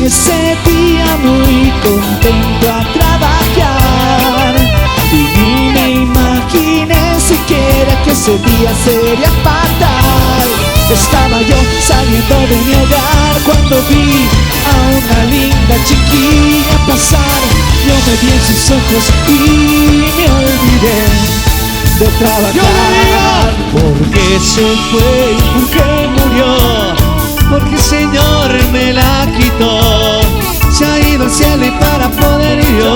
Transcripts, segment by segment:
ese día muy contento a trabajar y ni me imaginé siquiera que ese día sería fatal. Estaba yo saliendo de mi hogar cuando vi a una linda chiquilla pasar. Yo me vi en sus ojos y me olvidé de trabajar. Porque se fue, porque murió, porque el Señor me la quitó. Se ha ido al cielo y para poder yo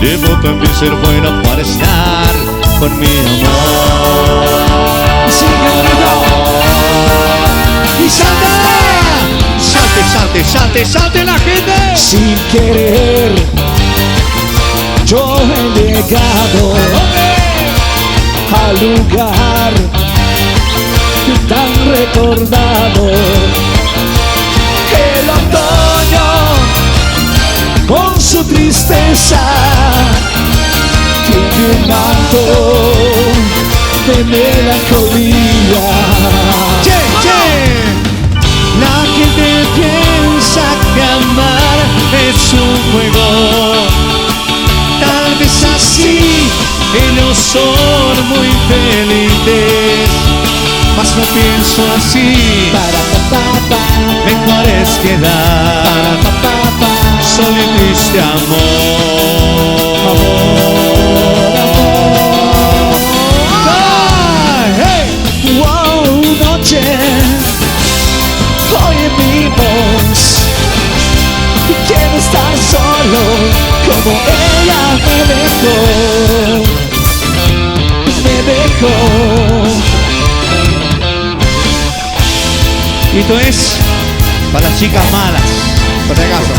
debo también ser bueno para estar con mi amor. Y salte, salte, salte, salte la gente. Sin querer yo he llegado al lugar tan recordado. El otoño con su tristeza tiene un manto de melancolía. Che, che. La gente piensa que amar es un juego. Tal vez así ellos son muy felices, mas no pienso así. Mejor es quedar solo y triste amor. Wow, noche, oye mi voz. Quiero estar solo como ella me dejó. Y esto es para las chicas malas, por si acaso.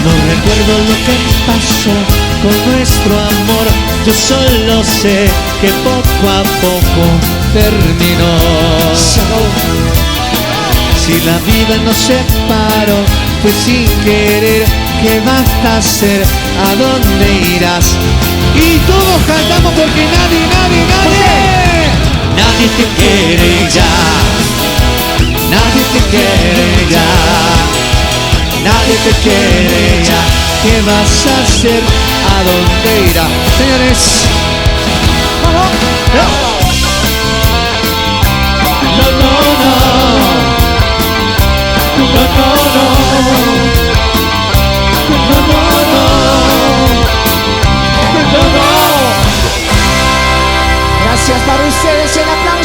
No recuerdo lo que pasó con nuestro amor. Yo solo sé que poco a poco terminó. Si la vida nos separó, fue sin querer. ¿Qué vas a hacer? ¿A dónde irás? Y todos cantamos porque nadie te quiere ya. Nadie te quiere ya. Nadie te quiere ya. ¿Qué vas a hacer? ¿A dónde irás? Señores, vamos. Gracias para ustedes, el aplauso.